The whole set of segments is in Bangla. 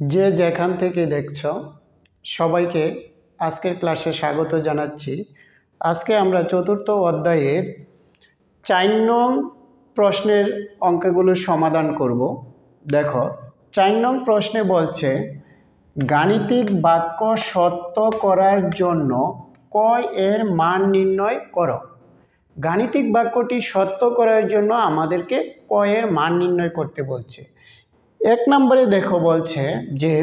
যে যেখান থেকে দেখছো সবাইকে আজকের ক্লাসে স্বাগত জানাচ্ছি। আজকে আমরা চতুর্থ অধ্যায়ের 4 নং প্রশ্নের অঙ্কগুলোর সমাধান করব। দেখো 4 নং প্রশ্নে বলছে গাণিতিক বাক্য সত্য করার জন্য ক এর মান নির্ণয় করো। গাণিতিক বাক্যটি সত্য করার জন্য আমাদেরকে ক এর মান নির্ণয় করতে বলছে। 1 নম্বরে দেখো বলছে যে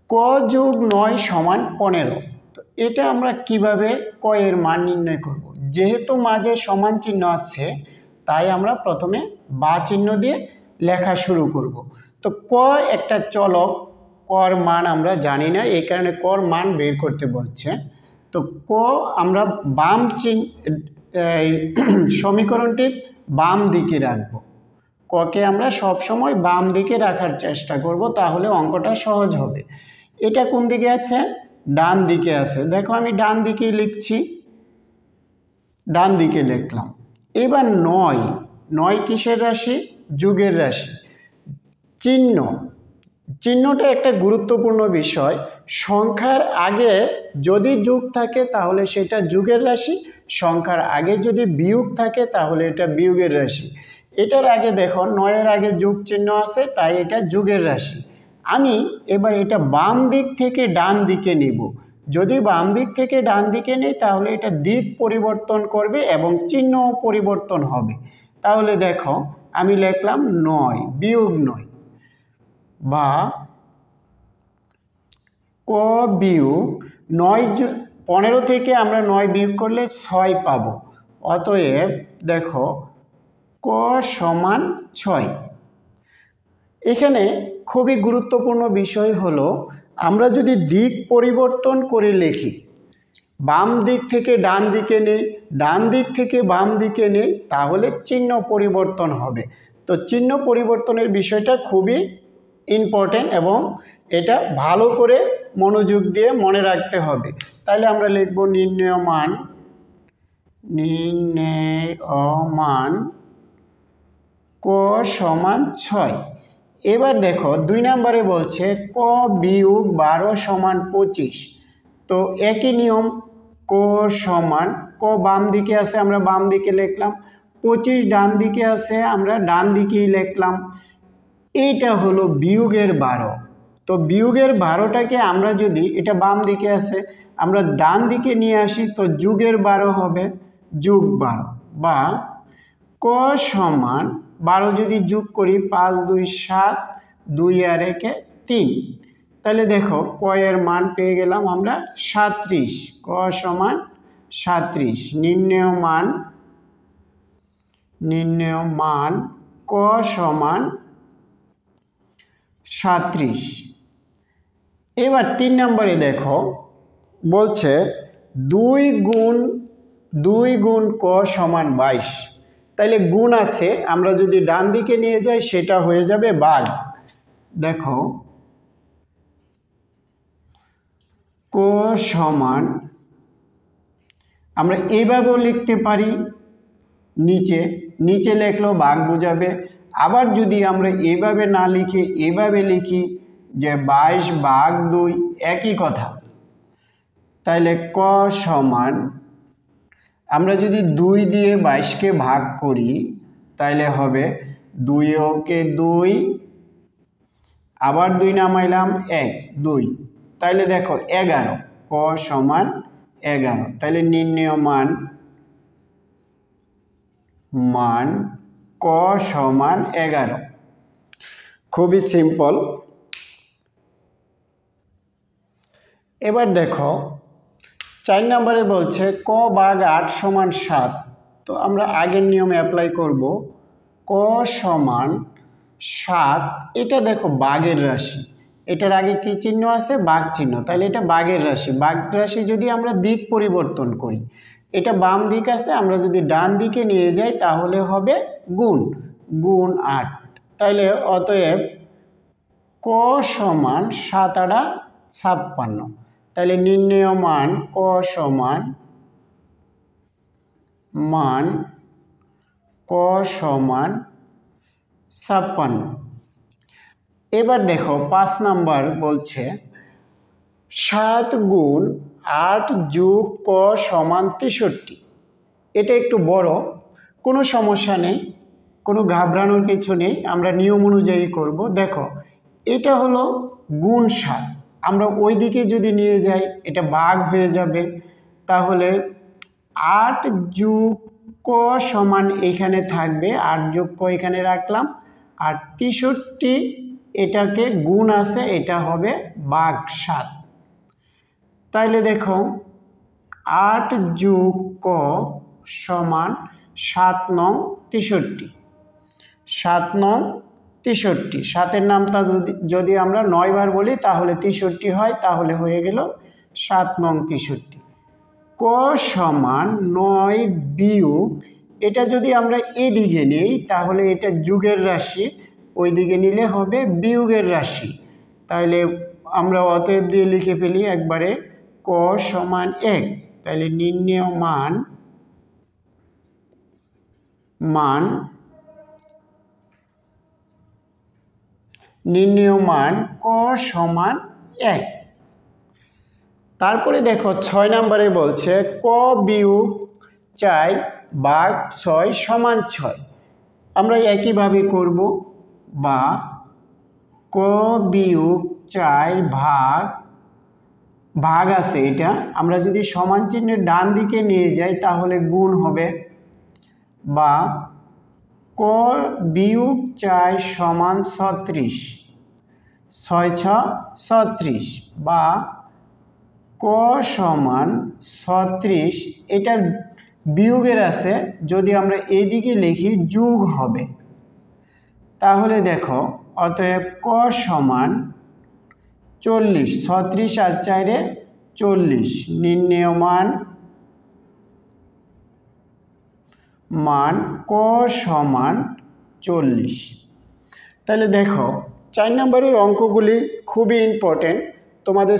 ক যোগ 9 সমান 15। তো এটা আমরা কিভাবে ক এর মান নির্ণয় করব? যেহেতু মাঝে সমান চিহ্ন আছে তাই আমরা প্রথমে বা চিহ্ন দিয়ে লেখা শুরু করব। তো ক একটা চলক, কর মান আমরা জানি না, এই কারণে কর মান বের করতে বলছে। তো ক আমরা বাম সমীকরণটির বাম দিকে রাখবো। ককে আমরা সবসময় বাম দিকে রাখার চেষ্টা করব, তাহলে অঙ্কটা সহজ হবে। এটা কোন দিকে আছে? ডান দিকে আছে। দেখো আমি ডান দিকেই লিখছি, ডান দিকে লিখলাম। এবার 9 কিসের রাশি? যোগের রাশি। চিহ্নটা একটা গুরুত্বপূর্ণ বিষয়। সংখ্যার আগে যদি যোগ থাকে তাহলে সেটা যোগের রাশি, সংখ্যার আগে যদি বিয়োগ থাকে তাহলে এটা বিয়োগের রাশি। এটার আগে দেখো 9-এর আগে যোগ চিহ্ন আছে, তাই এটা যোগের রাশি। আমি এবার এটা বাম দিক থেকে ডান দিকে নেব। যদি বাম দিক থেকে ডান দিকে নেই তাহলে এটা দিক পরিবর্তন করবে এবং চিহ্নও পরিবর্তন হবে। তাহলে দেখো আমি লিখলাম 9 বিয়োগ 9 বা ক বিয়োগ 9 15 থেকে আমরা 9 বিয়োগ করলে 6 পাবো। অতএব দেখো ক সমান 6। এখানে খুবই গুরুত্বপূর্ণ বিষয় হলো আমরা যদি দিক পরিবর্তন করে লিখি, বাম দিক থেকে ডান দিকে নেই, ডান দিক থেকে বাম দিকে নেই, তাহলে চিহ্ন পরিবর্তন হবে। তো চিহ্ন পরিবর্তনের বিষয়টা খুবই ইম্পর্টেন্ট এবং এটা ভালো করে মনোযোগ দিয়ে মনে রাখতে হবে। তাহলে আমরা লিখব নির্ণেয় মান ক সমান 6। এবার দেখো 2 নম্বরে বলছে ক বিয়োগ 12 সমান 25। তো একই নিয়ম, ক সমান ক বাম দিকে আছে আমরা বাম দিকে লিখলাম, 25 ডান দিকে আছে আমরা ডান দিকেই লিখলাম। এইটা হলো বিয়োগের 12। তো বিয়োগের 12টাকে আমরা যদি, এটা বাম দিকে আছে, আমরা ডান দিকে নিয়ে আসি তো যোগের 12 হবে, যোগ 12 বা ক সমান 12 যদি যোগ করি 5 2 7, 2 আর 1 3। তাহলে দেখো ক এর মান পেয়ে গেলাম আমরা 37। ক সমান 37। নির্ণেয় মান ক সমান 37। এবার 3 নম্বরে দেখো বলছে 2 গুণ ক সমান 22। তাহলে গুণ আছে, আমরা যদি ডান দিকে নিয়ে যাই সেটা হয়ে যাবে ভাগ। দেখো ক সমান আমরা এইভাবেও লিখতে পারি, নিচে লিখলেও ভাগ বোঝাবে। আবার যদি আমরা এইভাবে না লিখে এইভাবে লিখি যে 22 ভাগ 2, একই কথা। তাইলে ক সমান আমরা যদি 2 দিয়ে 22কে ভাগ করি তাইলে হবে 2 কে 2, আবার 2 নামাইলাম 1 2, তাইলে দেখো 11। ক সমান 11। তাইলে নির্ণেয় মান ক সমান 11। খুবই সিম্পল। এবার দেখো 4 নম্বরে বলছে ক ভাগ 8 সমান 7। তো আমরা আগের নিয়মে অ্যাপ্লাই করব। ক সমান 7। এটা দেখো ভাগের রাশি, এটার আগে কি চিহ্ন আছে? ভাগ চিহ্ন, তাহলে এটা ভাগের রাশি। ভাগ রাশি যদি আমরা দিক পরিবর্তন করি, এটা বাম দিক আছে, আমরা যদি ডান দিকে নিয়ে যাই তাহলে হবে গুণ 8। তাহলে অতএব ক সমান 7 8 56। তাহলে নির্ণেয় মান ক সমান 56। এবার দেখো 5 নাম্বার বলছে 7 গুণ 8 যোগ ক সমান 63। এটা একটু বড়, কোনো সমস্যা নেই, কোনো ঘাবড়ানোর কিছু নেই, আমরা নিয়ম অনুযায়ী করব। দেখো এটা হলো গুণ 7, আমরা ওই দিকে যদি নিয়ে যাই এটা ভাগ হয়ে যাবে, তাহলে 8 যোগ ক সমান এখানে থাকবে, 8 যোগ ক এখানে রাখলাম, আর 63 এটাকে গুণ আছে, এটা হবে ভাগ 7। তাইলে দেখো 8 যোগ ক সমান 7 নং 63, 7 নং 63। 7-এর নামটা যদি আমরা 9 বার বলি তাহলে 63 হয়, তাহলে হয়ে গেল 7 নং 63। ক সমান 9 বিয়োগ, এটা যদি আমরা এদিকে নিই তাহলে এটা যোগের রাশি, ওই দিকে নিলে হবে বিয়োগের রাশি। তাহলে আমরা অতএব দিয়ে লিখে ফেলি একবারে ক সমান 1। তাহলে নির্ণেয় মান ক সমান 1। তারপরে দেখো 6 নম্বরে বলছে ক বিয়োগ 4 ভাগ 6 সমান 6। আমরা একইভাবে করব, বা ক বিয়োগ 4 ভাগ আছে, এটা আমরা যদি সমান চিহ্নের ডান দিকে নিয়ে যাই তাহলে গুণ হবে, বা ক বিয়োগ 4 সমান 36, 6 6 36, বা ক সমান 36, এটা বিয়োগের আছে, যদি আমরা এইদিকে লিখি যোগ হবে। তাহলে দেখো অতএব ক সমান 40, 36 আর 4 40, নির্ণেয় মান ক সমান 40। তাহলে দেখো 4 নম্বরের অঙ্কগুলি খুবই ইম্পর্টেন্ট, তোমাদের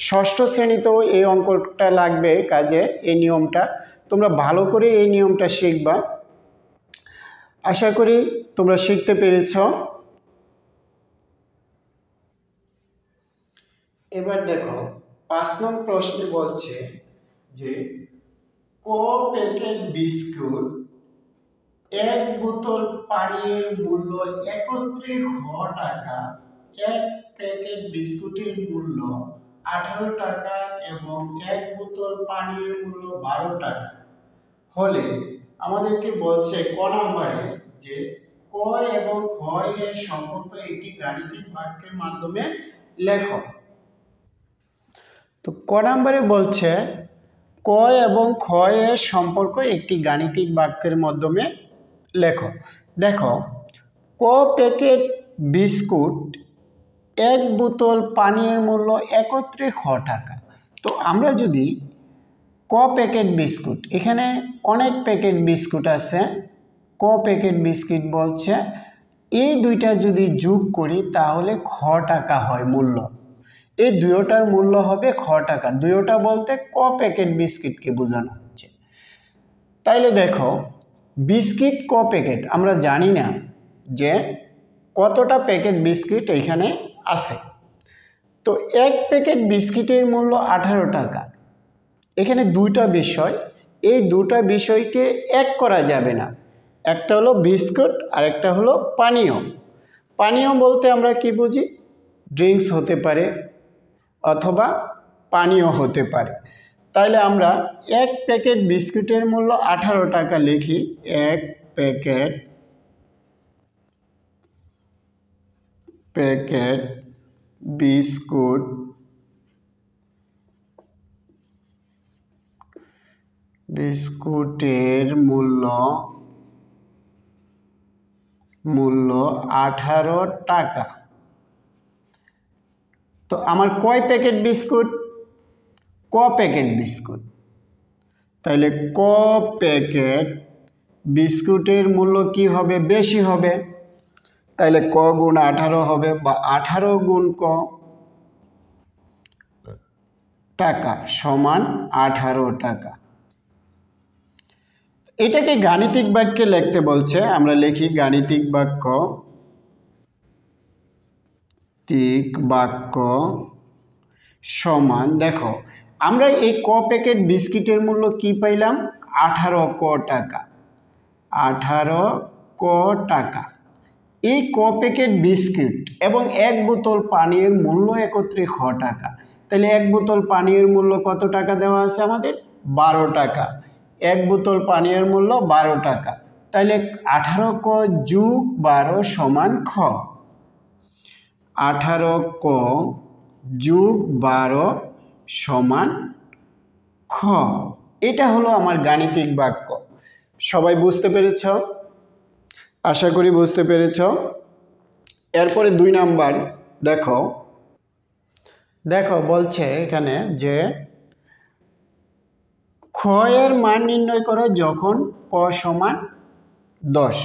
ষষ্ঠ শ্রেণীতেও এই অঙ্কটা লাগবে কাজে, এই নিয়মটা তোমরা ভালো করে এই নিয়মটা শিখবা। আশা করি তোমরা শিখতে পেরেছ। এবার দেখো 5 নং প্রশ্নে বলছে যে ক প্যাকেট বিস্কুট, 1 বোতল পানির মূল্য একত্রে খ টাকা, 1 প্যাকেট বিস্কুটের মূল্য 18 টাকা এবং 1 বোতল পানির মূল্য 12 টাকা হলে আমাদেরকে বলছে ক নম্বরে যে ক এবং খ এর সম্পর্ক একটি গাণিতিক বাক্যের মাধ্যমে লেখো। তো ক নম্বরে বলছে ক এবং খ এর সম্পর্ক একটি গাণিতিক বাক্যের মাধ্যমে লেখো। দেখো ক প্যাকেট বিস্কুট, 1 বোতল পানির মূল্য একত্রে খ টাকা। তো আমরা যদি ক প্যাকেট বিস্কুট, এখানে অনেক প্যাকেট বিস্কুট আছে, ক প্যাকেট বিস্কুট বলছে, এই দুইটা যদি যোগ করি তাহলে খ টাকা হয় মূল্য, এই দুইটার মূল্য হবে খ টাকা। দুইটা বলতে ক প্যাকেট বিস্কিটকে বোঝানো হচ্ছে। তাইলে দেখো বিস্কিট ক প্যাকেট, আমরা জানি না যে কতটা প্যাকেট বিস্কিট এখানে আছে। তো 1 প্যাকেট বিস্কিটের মূল্য 18 টাকা। এখানে দুইটা বিষয়, এই দুটা বিষয়কে এক করা যাবে না, একটা হলো বিস্কুট আর একটা হলো পানীয়। পানীয় বলতে আমরা কি বুঝি, ড্রিঙ্কস হতে পারে অথবা পানীয় হতে পারে। তাইলে আমরা 1 প্যাকেট বিস্কুটের মূল্য 18 টাকা লিখি, 1 প্যাকেট বিস্কুটের মূল্য 18 টাকা। তো আমার কয় প্যাকেট বিস্কুট, ক প্যাকেট বিস্কুট, তাহলে ক প্যাকেট বিস্কুটের মূল্য কি হবে, বেশি হবে, তাহলে ক গুণ 18 হবে, বা 18 গুণ ক টাকা সমান 18 টাকা। এটাকে গাণিতিক বাক্যে লিখতে বলছে, আমরা লিখি গাণিতিক বাক্য গাণিতিক বাক্য সমান, দেখো আমরা এই ক প্যাকেট বিস্কিটের মূল্য কি পাইলাম? 18 ক টাকা। 18 ক টাকা। এই ক প্যাকেট বিস্কিট এবং এক বোতল পানির মূল্য একত্রে খ টাকা। তাহলে এক বোতল পানির মূল্য কত টাকা দেওয়া আছে আমাদের? 12 টাকা। এক বোতল পানির মূল্য 12 টাকা। তাহলে 18 ক যোগ 12 সমান খ। 18 ক যোগ 12 সমান খ। এটা হলো আমার গাণিতিক বাক্য। সবাই বুঝতে পেরেছ? আশা করি বুঝতে পেরেছ। এরপরে 2 নাম্বার দেখো, বলছে এখানে যে খ এর মান নির্ণয় করো যখন ক সমান 10।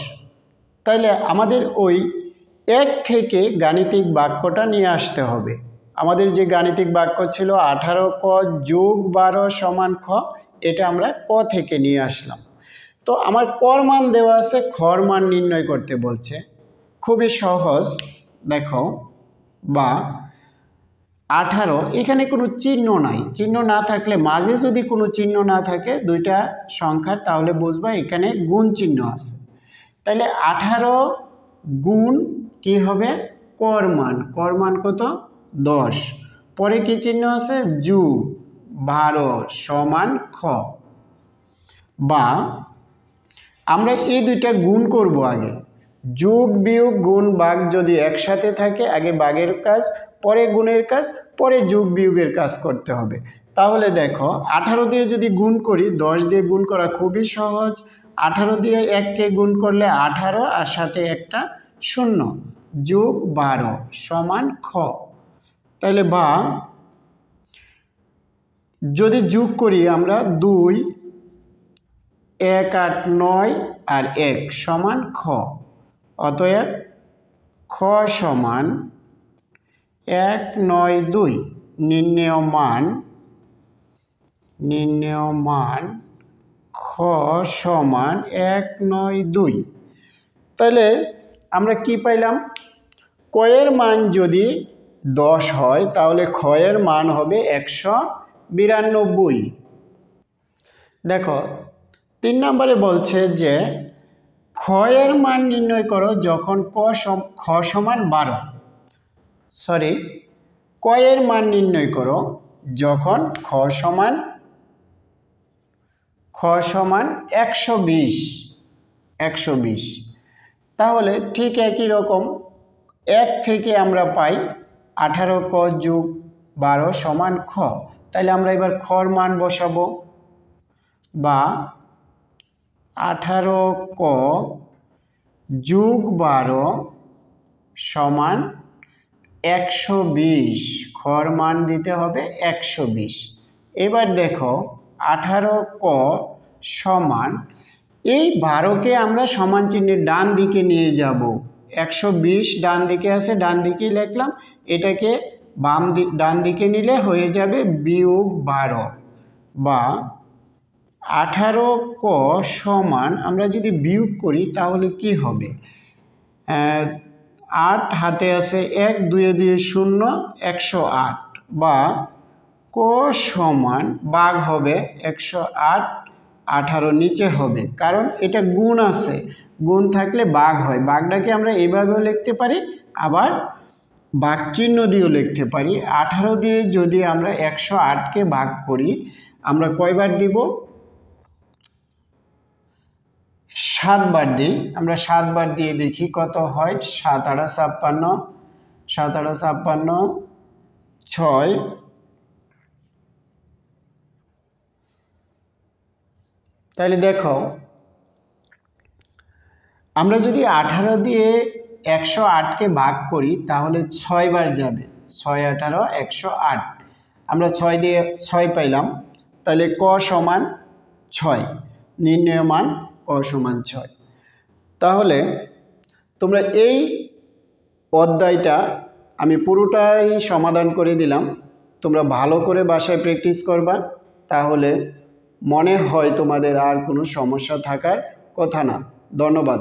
তাইলে আমাদের ওই 1 থেকে গাণিতিক বাক্যটা নিয়ে আসতে হবে। আমাদের যে গাণিতিক বাক্য ছিল 18 ক যোগ 12 সমান খ, এটা আমরা ক থেকে নিয়ে আসলাম। তো আমার কর মান দেওয়া আছে, খর মান নির্ণয় করতে বলছে। খুবই সহজ। দেখো বা 18, এখানে কোনো চিহ্ন নাই। চিহ্ন না থাকলে, মাঝে যদি কোনো চিহ্ন না থাকে দুইটা সংখ্যার, তাহলে বুঝবা এখানে গুণ চিহ্ন আছে। তাহলে 18 গুণ কি হবে? কর মান। কর মান কত? 10। পরে কি চিহ্ন আছে? যোগ 12 সমান খ। বা আমরা এই দুইটা গুণ করব আগে। যোগ বিয়োগ গুণ ভাগ যদি একসাথে থাকে, আগে ভাগের কাজ, পরে গুণের কাজ, পরে যোগ বিয়োগের কাজ করতে হবে। তাহলে দেখো 18 দিয়ে যদি গুণ করি, 10 দিয়ে গুণ করা খুবই সহজ। 18 দিয়ে 1কে গুণ করলে 18 আর সাথে একটা 0 যোগ 12 সমান খ। তাহলে বা যদি যোগ করি আমরা 2, 1 8 9 আর 1 সমান খ। অতএব খ সমান 1 9 2। নির্ণেয় মান খ সমান 1 9 2। তাহলে আমরা কি পাইলাম? ক এর মান যদি 10 হয় তাহলে খ এর মান হবে 192। দেখো 3 নম্বরে বলছে যে খ এর মান নির্ণয় করো যখন খ সমান 12। ক এর মান নির্ণয় করো যখন খ সমান 120। তাহলে ঠিক একই রকম 1 থেকে আমরা পাই 18 ক যোগ 12 সমান খ। তাহলে আমরা এবার খর মান বসাবো। বা 18 ক যোগ 12 সমান 120। খর মান দিতে হবে 120। এবার দেখো 18 ক সমান, এই 12কে আমরা সমান চিহ্নের ডান দিকে নিয়ে যাব। 120 ডান দিকে আছে, ডান দিকেই লিখলাম। এটাকে ডান দিকে নিলে হয়ে যাবে বিয়োগ 12। বা 18 ক সমান, আমরা যদি বিয়োগ করি তাহলে কি হবে? 8 হাতে আছে 1, 2 2 0 108। বা ক সমান ভাগ হবে 108, 18 নিচে হবে, কারণ এটা গুণ আছে। গুণ থাকলে ভাগ হয়। ভাগটাকে আমরা এইভাবেও লিখতে পারি, আবার ভাগ চিহ্ন দিয়েও লিখতে পারি। 18 দিয়ে যদি আমরা 108কে ভাগ করি, আমরা কয়বার দিব? 7 বার দিই। আমরা 7 বার দিয়ে দেখি কত হয়। 7 8 56, 7 8 56, 6। তাহলে দেখো আমরা যদি 18 দিয়ে 108কে ভাগ করি তাহলে 6 বার যাবে। 6 18 108। আমরা 6 দিয়ে 6 পাইলাম। তাহলে ক সমান 6। নির্ণেয় মান ক সমান 6। তাহলে তোমরা এই অধ্যায়টা আমি পুরোটাই সমাধান করে দিলাম। তোমরা ভালো করে বাসায় প্র্যাকটিস করবা, তাহলে মনে হয় তোমাদের আর কোনো সমস্যা থাকার কথা না। ধন্যবাদ।